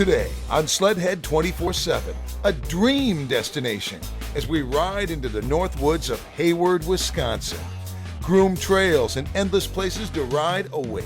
Today on Sledhead 24/7, a dream destination as we ride into the north woods of Hayward, Wisconsin. Groomed trails and endless places to ride await.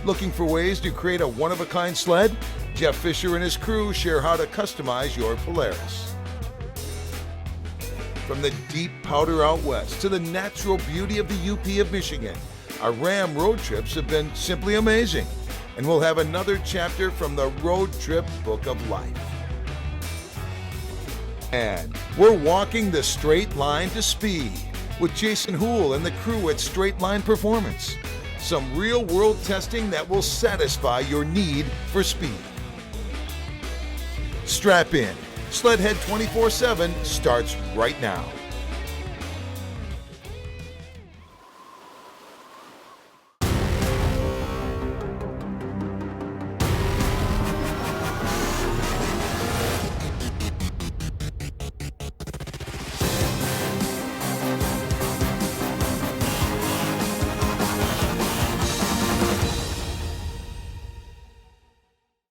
Looking for ways to create a one-of-a-kind sled? Jeff Fischer and his crew share how to customize your Polaris. From the deep powder out west to the natural beauty of the UP of Michigan, our Ram road trips have been simply amazing. And we'll have another chapter from the Road Trip Book of Life. And we're walking the straight line to speed with Jason Houle and the crew at Straight Line Performance. Some real-world testing that will satisfy your need for speed. Strap in. Sledhead 24/7 starts right now.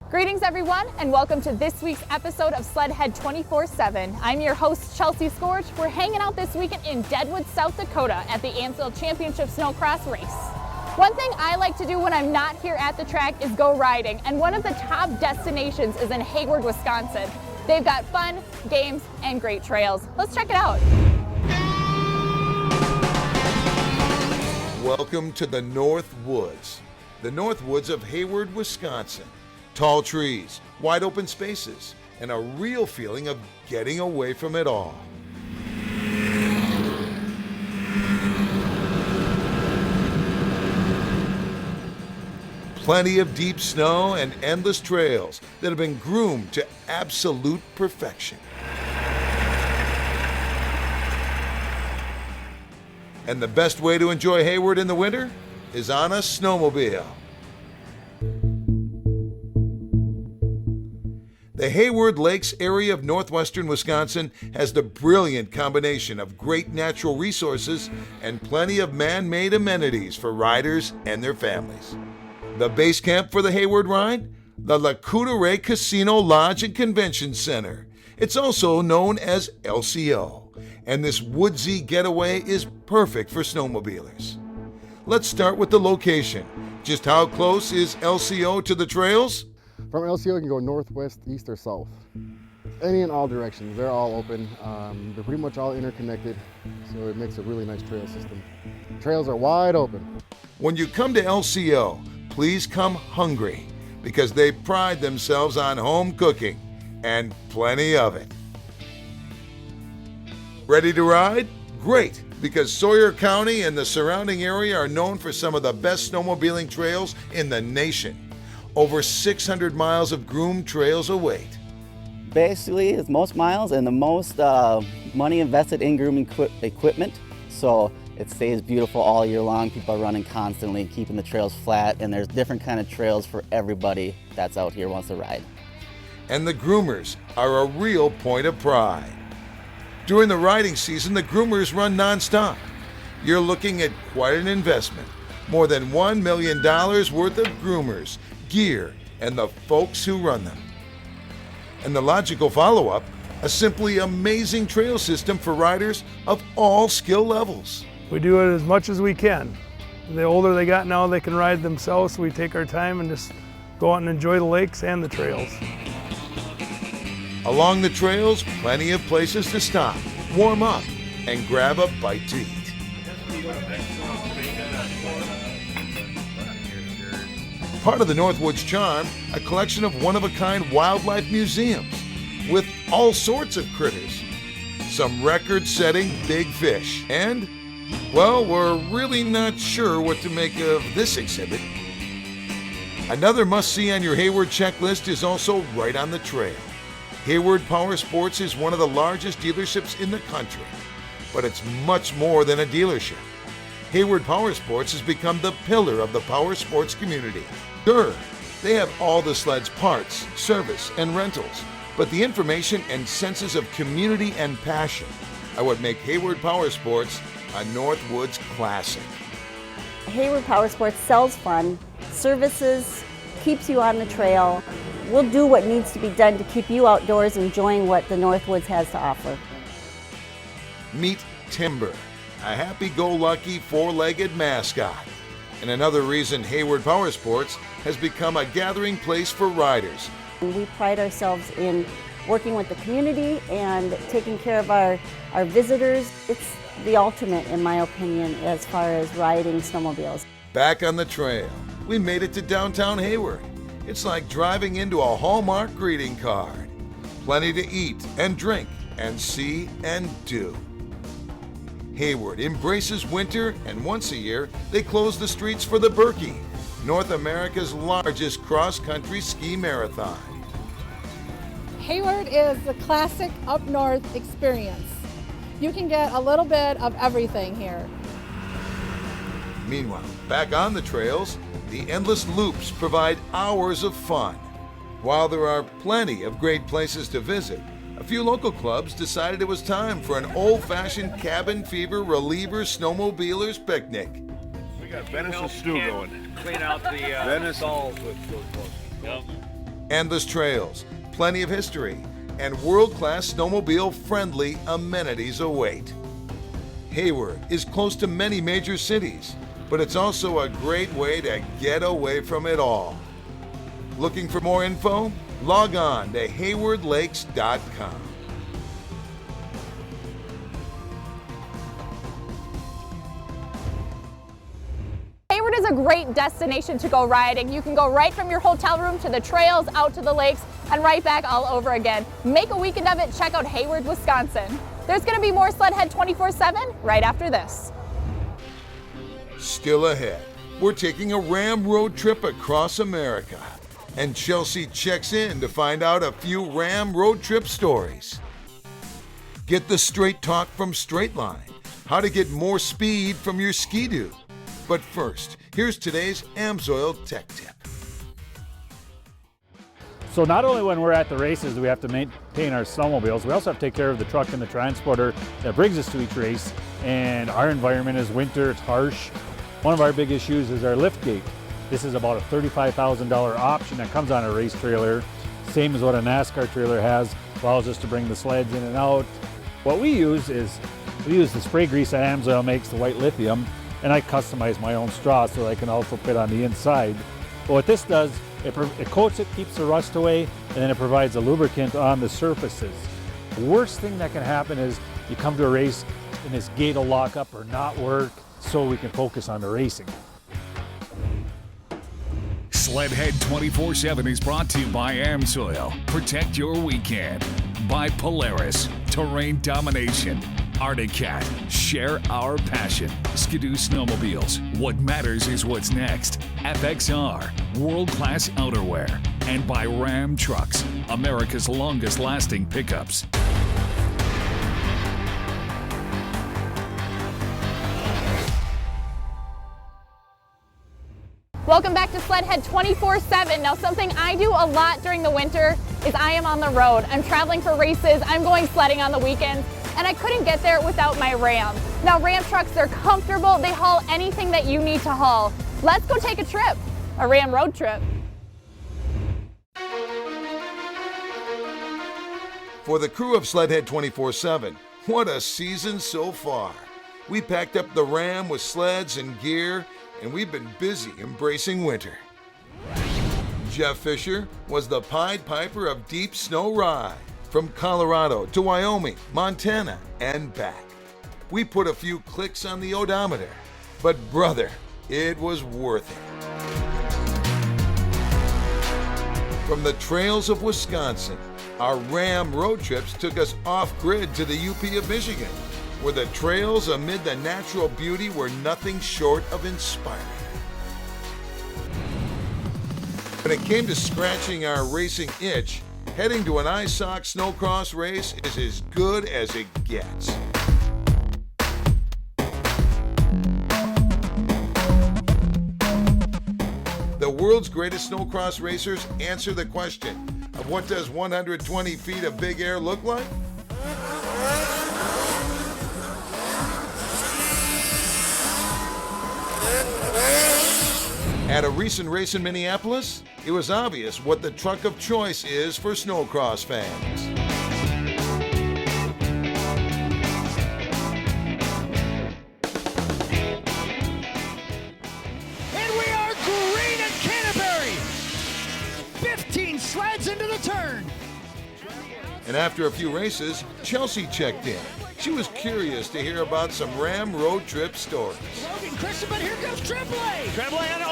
Greetings everyone, and welcome to this week's episode of Sledhead 24/7. I'm your host, Chelsea Scorch. We're hanging out this weekend in Deadwood, South Dakota at the Amsoil Championship Snowcross race. One thing I like to do when I'm not here at the track is go riding, and one of the top destinations is in Hayward, Wisconsin. They've got fun, games, and great trails. Let's check it out. Welcome to the North Woods. The North Woods of Hayward, Wisconsin. Tall trees, wide open spaces, and a real feeling of getting away from it all. Plenty of deep snow and endless trails that have been groomed to absolute perfection. And the best way to enjoy Hayward in the winter is on a snowmobile. The Hayward Lakes area of northwestern Wisconsin has the brilliant combination of great natural resources and plenty of man-made amenities for riders and their families. The base camp for the Hayward ride? The La Coudray Casino Lodge and Convention Center. It's also known as LCO, and this woodsy getaway is perfect for snowmobilers. Let's start with the location. Just how close is LCO to the trails? From LCO, you can go northwest, east, or south. Any and all directions. They're all open. They're pretty much all interconnected, so it makes a really nice trail system. Trails are wide open. When you come to LCO, please come hungry because they pride themselves on home cooking and plenty of it. Ready to ride? Great, because Sawyer County and the surrounding area are known for some of the best snowmobiling trails in the nation. Over 600 miles of groomed trails await. Basically, it's most miles and the most money invested in grooming equipment, so it stays beautiful all year long. People are running constantly, keeping the trails flat, and there's different kind of trails for everybody that's out here wants to ride. And the groomers are a real point of pride. During the riding season, the groomers run nonstop. You're looking at quite an investment. More than $1 million worth of groomers, gear, and the folks who run them. And the logical follow-up, a simply amazing trail system for riders of all skill levels. We do it as much as we can. The older they got now, they can ride themselves, so we take our time and just go out and enjoy the lakes and the trails. Along the trails, plenty of places to stop, warm up, and grab a bite to eat. Part of the Northwoods charm, a collection of one-of-a-kind wildlife museums with all sorts of critters. Some record-setting big fish. And, well, we're really not sure what to make of this exhibit. Another must-see on your Hayward checklist is also right on the trail. Hayward Powersports is one of the largest dealerships in the country, but it's much more than a dealership. Hayward Powersports has become the pillar of the power sports community. Sure, they have all the sled's parts, service, and rentals, but the information and senses of community and passion are what make Hayward Powersports a Northwoods classic. Hayward Powersports sells fun, services, keeps you on the trail. We'll do what needs to be done to keep you outdoors enjoying what the Northwoods has to offer. Meet Timber, a happy-go-lucky four-legged mascot. And another reason Hayward Powersports has become a gathering place for riders. We pride ourselves in working with the community and taking care of our visitors. It's the ultimate, in my opinion, as far as riding snowmobiles. Back on the trail, we made it to downtown Hayward. It's like driving into a Hallmark greeting card. Plenty to eat and drink and see and do. Hayward embraces winter, and once a year, they close the streets for the Berkey, North America's largest cross-country ski marathon. Hayward is the classic up north experience. You can get a little bit of everything here. Meanwhile, back on the trails, the endless loops provide hours of fun. While there are plenty of great places to visit, a few local clubs decided it was time for an old-fashioned cabin fever reliever snowmobilers picnic. We got venison stew going. Clean out the stalls with yep. Endless trails, plenty of history, and world-class snowmobile-friendly amenities await. Hayward is close to many major cities, but it's also a great way to get away from it all. Looking for more info? Log on to haywardlakes.com. Hayward is a great destination to go riding. You can go right from your hotel room to the trails, out to the lakes, and right back all over again. Make a weekend of it. Check out Hayward, Wisconsin. There's going to be more Sledhead 24/7 right after this. Still ahead, we're taking a Ram road trip across America. And Chelsea checks in to find out a few Ram road trip stories. Get the straight talk from Straight Line, how to get more speed from your Ski-Doo. But first, here's today's Amsoil Tech Tip. So not only when we're at the races do we have to maintain our snowmobiles, we also have to take care of the truck and the transporter that brings us to each race. And our environment is winter, it's harsh. One of our big issues is our lift gate. This is about a $35,000 option that comes on a race trailer, same as what a NASCAR trailer has, allows us to bring the sleds in and out. What we use is, we use the spray grease that Amsoil makes, the white lithium, and I customize my own straw so I can also fit on the inside. But what this does, it coats it, keeps the rust away, and then it provides a lubricant on the surfaces. The worst thing that can happen is you come to a race and this gate will lock up or not work, so we can focus on the racing. Sledhead 24/7 is brought to you by Amsoil. Protect your weekend. By Polaris. Terrain domination. Arctic Cat. Share our passion. Ski-Doo snowmobiles. What matters is what's next. FXR. World-class outerwear. And by Ram Trucks. America's longest lasting pickups. Welcome back to Sledhead 24/7. Now, something I do a lot during the winter is I am on the road. I'm traveling for races, I'm going sledding on the weekends, and I couldn't get there without my Ram. Now, Ram trucks, they're comfortable, they haul anything that you need to haul. Let's go take a trip, a Ram road trip. For the crew of Sledhead 24/7, what a season so far. We packed up the Ram with sleds and gear, and we've been busy embracing winter. Jeff Fischer was the Pied Piper of deep snow ride, from Colorado to Wyoming, Montana, and back. We put a few clicks on the odometer, but brother, it was worth it. From the trails of Wisconsin, our Ram road trips took us off-grid to the UP of Michigan, where the trails amid the natural beauty were nothing short of inspiring. When it came to scratching our racing itch, heading to an ISOC snowcross race is as good as it gets. The world's greatest snowcross racers answer the question of what does 120 feet of big air look like? At a recent race in Minneapolis, it was obvious what the truck of choice is for snowcross fans. And we are green at Canterbury. 15 sleds into the turn. And after a few races, Chelsea checked in. She was curious to hear about some Ram road trip stories. Logan Christian, but here comes Tremblay. Tremblay, and a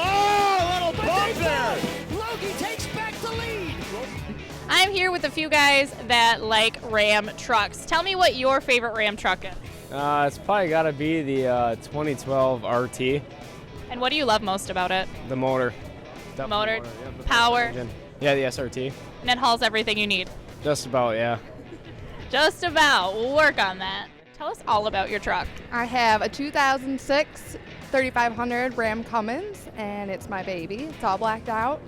little bump there. Logie takes back the lead. I'm here with a few guys that like Ram trucks. Tell me what your favorite Ram truck is. It's probably got to be the 2012 RT. And what do you love most about it? The motor. The motor, power. Engine. Yeah, the SRT. And it hauls everything you need. Just about, yeah. Just about. We'll work on that. Tell us all about your truck. I have a 2006 3500 Ram Cummins, and it's my baby. It's all blacked out.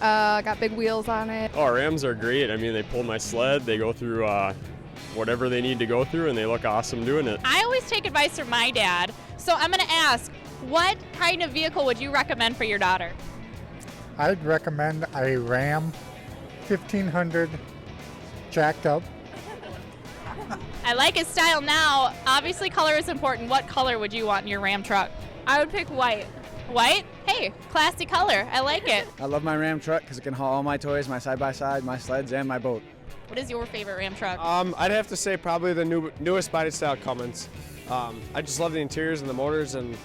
Got big wheels on it. Oh, Rams are great. I mean, they pull my sled. They go through whatever they need to go through, and they look awesome doing it. I always take advice from my dad, so I'm going to ask, what kind of vehicle would you recommend for your daughter? I'd recommend a Ram 1500 jacked up. I like his style now. Obviously, color is important. What color would you want in your Ram truck? I would pick white. White? Hey, classy color. I like it. I love my Ram truck because it can haul all my toys, my side-by-side, my sleds, and my boat. What is your favorite Ram truck? I'd have to say probably the newest body style Cummins. I just love the interiors and the motors, and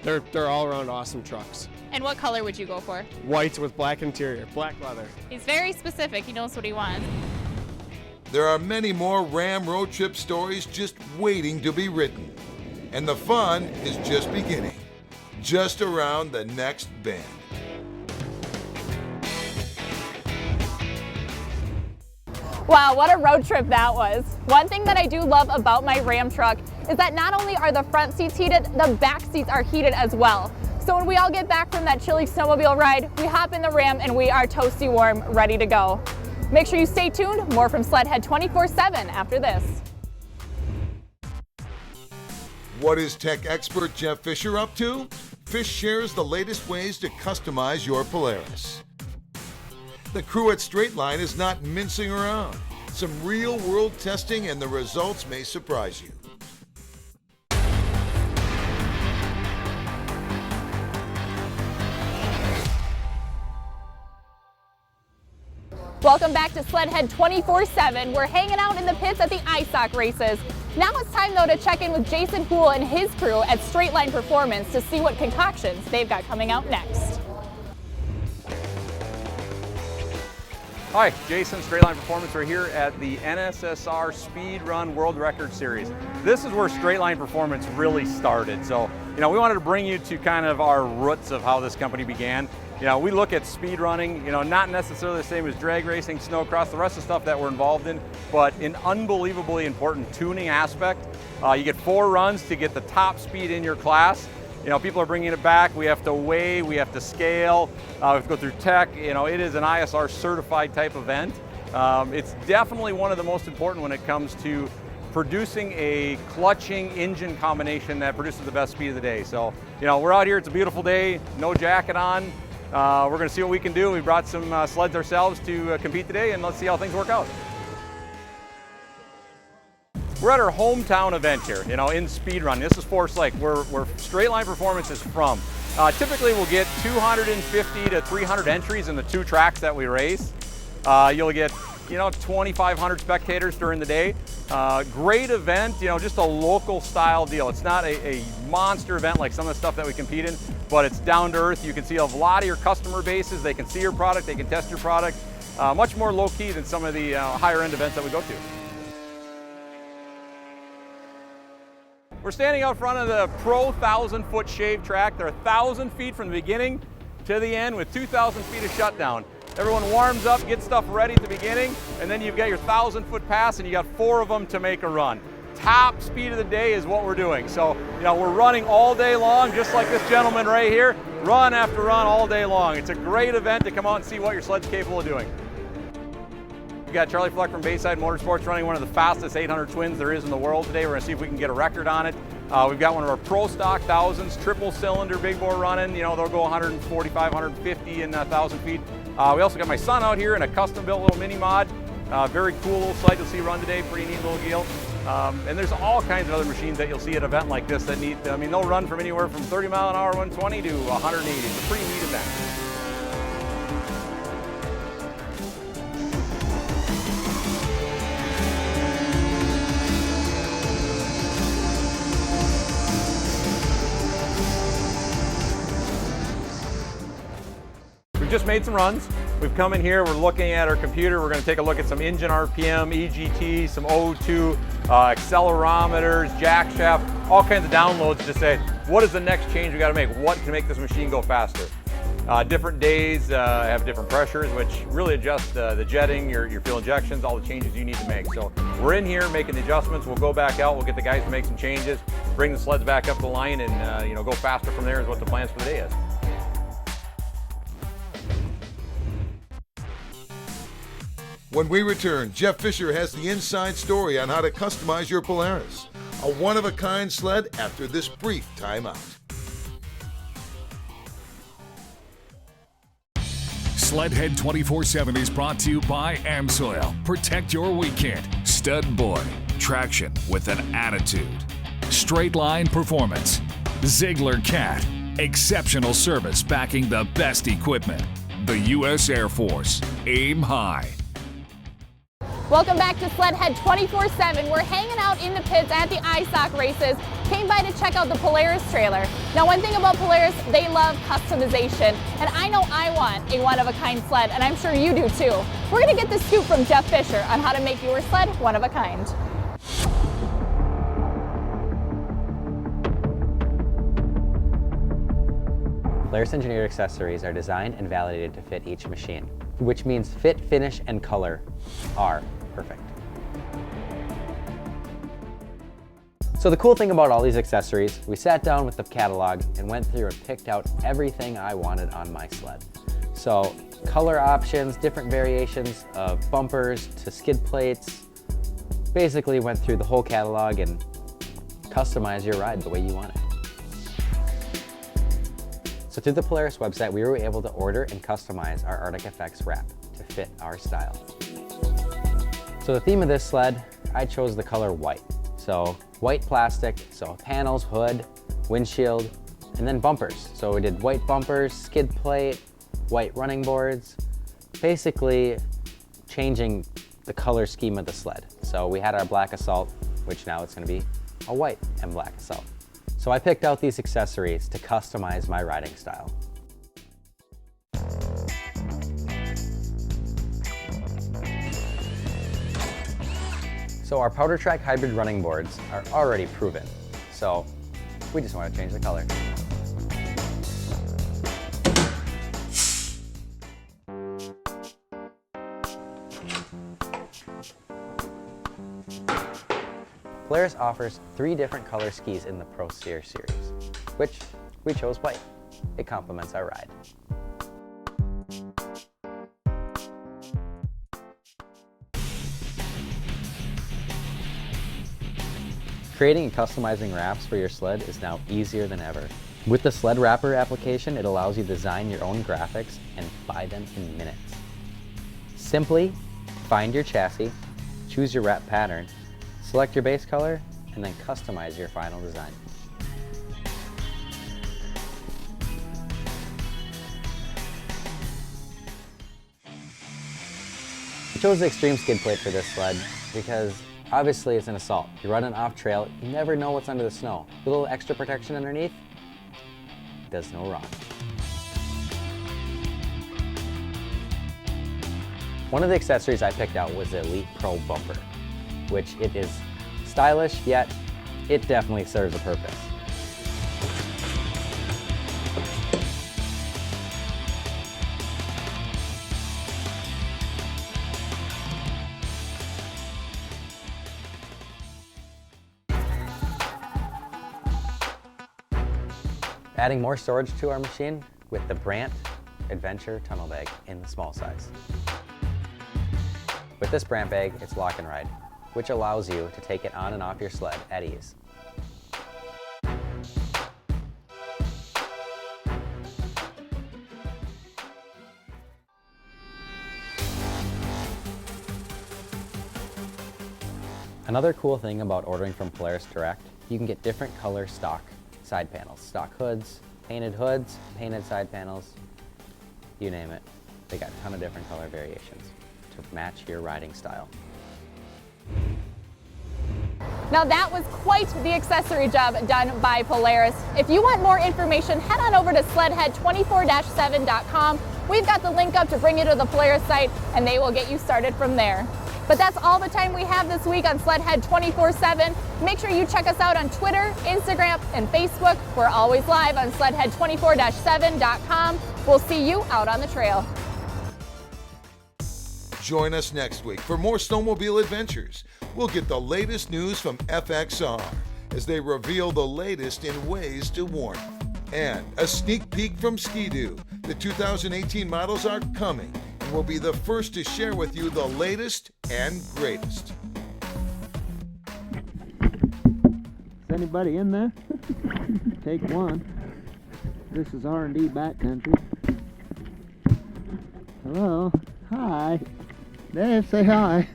they're all around awesome trucks. And what color would you go for? White with black interior, black leather. He's very specific. He knows what he wants. There are many more Ram road trip stories just waiting to be written. And the fun is just beginning, just around the next bend. Wow, what a road trip that was. One thing that I do love about my Ram truck is that not only are the front seats heated, the back seats are heated as well. So when we all get back from that chilly snowmobile ride, we hop in the Ram and we are toasty warm, ready to go. Make sure you stay tuned. More from Sledhead 24/7 after this. What is tech expert Jeff Fischer up to? Fish shares the latest ways to customize your Polaris. The crew at Straight Line is not mincing around. Some real-world testing and the results may surprise you. Welcome back to Sledhead 24/7. We're hanging out in the pits at the ISOC races. Now it's time though to check in with Jason Houle and his crew at Straight Line Performance to see what concoctions they've got coming out next. Hi, Jason, Straight Line Performance. We're here at the NSSR Speed Run World Record Series. This is where Straight Line Performance really started. So, we wanted to bring you to kind of our roots of how this company began. We look at speed running, not necessarily the same as drag racing, snowcross, the rest of the stuff that we're involved in, but an unbelievably important tuning aspect. You get 4 runs to get the top speed in your class. People are bringing it back. We have to weigh, we have to scale, we have to go through tech. It is an ISR certified type event. It's definitely one of the most important when it comes to producing a clutching engine combination that produces the best speed of the day. So, we're out here, it's a beautiful day, no jacket on. We're going to see what we can do. We brought some sleds ourselves to compete today, and let's see how things work out. We're at our hometown event here, in speed run. This is Forest Lake, where Straight Line Performance is from. Typically, we'll get 250 to 300 entries in the 2 tracks that we race. You'll get 2,500 spectators during the day. Great event, just a local style deal. It's not a monster event like some of the stuff that we compete in, but it's down to earth. You can see a lot of your customer bases. They can see your product, they can test your product. Much more low key than some of the higher end events that we go to. We're standing out front of the Pro 1,000-foot shave track. They're 1,000 feet from the beginning to the end with 2,000 feet of shutdown. Everyone warms up, gets stuff ready at the beginning, and then you've got your 1,000-foot pass, and you got 4 of them to make a run. Top speed of the day is what we're doing. So, we're running all day long, just like this gentleman right here, run after run all day long. It's a great event to come out and see what your sled's capable of doing. We've got Charlie Fleck from Bayside Motorsports running one of the fastest 800 twins there is in the world today. We're going to see if we can get a record on it. We've got one of our Pro Stock 1000s, triple cylinder big bore running. You know, they'll go 145, 150 and 1,000 feet. We also got my son out here in a custom built little mini mod. Very cool little sled you'll see run today, pretty neat little deal. And there's all kinds of other machines that you'll see at an event like this that need, I mean, they'll run from anywhere from 30 mile an hour, 120 to 180. It's a pretty neat event. We've just made some runs. We've come in here, we're looking at our computer, we're going to take a look at some engine RPM, EGT, some O2, accelerometers, jack shaft, all kinds of downloads to say, what is the next change we got to make? What can make this machine go faster? Different days have different pressures, which really adjust the jetting, your fuel injections, all the changes you need to make. So we're in here making the adjustments. We'll go back out, we'll get the guys to make some changes, bring the sleds back up the line, and go faster from there is what the plans for the day is. When we return, Jeff Fischer has the inside story on how to customize your Polaris, a one-of-a-kind sled after this brief timeout. Sledhead 24/7 is brought to you by Amsoil. Protect your weekend. Stud Boy. Traction with an attitude. Straight line performance. Ziegler Cat. Exceptional service backing the best equipment. The U.S. Air Force. Aim high. Welcome back to Sledhead 24/7. We're hanging out in the pits at the ISOC races. Came by to check out the Polaris trailer. Now, one thing about Polaris, they love customization. And I know I want a one-of-a-kind sled, and I'm sure you do too. We're gonna get the scoop from Jeff Fischer on how to make your sled one-of-a-kind. Polaris engineered accessories are designed and validated to fit each machine, which means fit, finish, and color are perfect. So the cool thing about all these accessories, we sat down with the catalog and went through and picked out everything I wanted on my sled. So color options, different variations of bumpers to skid plates, basically went through the whole catalog and customize your ride the way you want it. So through the Polaris website, we were able to order and customize our Arctic Effects wrap to fit our style. So the theme of this sled, I chose the color white. So white plastic, so panels, hood, windshield, and then bumpers. So we did white bumpers, skid plate, white running boards, basically changing the color scheme of the sled. So we had our black Assault, which now it's gonna be a white and black Assault. So I picked out these accessories to customize my riding style. So our Powder Track hybrid running boards are already proven. So we just want to change the color. Polaris offers 3 different color skis in the Pro Steer series, which we chose white. It complements our ride. Creating and customizing wraps for your sled is now easier than ever. With the Sled Wrapper application, it allows you to design your own graphics and buy them in minutes. Simply find your chassis, choose your wrap pattern, select your base color, and then customize your final design. I chose the Extreme skid plate for this sled because obviously it's an Assault. You're running off trail, you never know what's under the snow. A little extra protection underneath does no wrong. One of the accessories I picked out was the Elite Pro bumper, which it is stylish, yet it definitely serves a purpose. Adding more storage to our machine with the Brandt Adventure Tunnel Bag in the small size. With this Brandt bag, it's lock and ride, which allows you to take it on and off your sled at ease. Another cool thing about ordering from Polaris Direct, you can get different color stock side panels, stock hoods, painted side panels, you name it. They got a ton of different color variations to match your riding style. Now that was quite the accessory job done by Polaris. If you want more information, head on over to sledhead24-7.com. We've got the link up to bring you to the Polaris site, and they will get you started from there. But that's all the time we have this week on Sledhead 24/7. Make sure you check us out on Twitter, Instagram, and Facebook. We're always live on sledhead24-7.com. We'll see you out on the trail. Join us next week for more snowmobile adventures. We'll get the latest news from FXR as they reveal the latest in ways to warn. And a sneak peek from Ski-Doo. The 2018 models are coming, and we'll be the first to share with you the latest and greatest. Is anybody in there? Take one. This is R&D backcountry. Hello. Hi. Dave, say hi.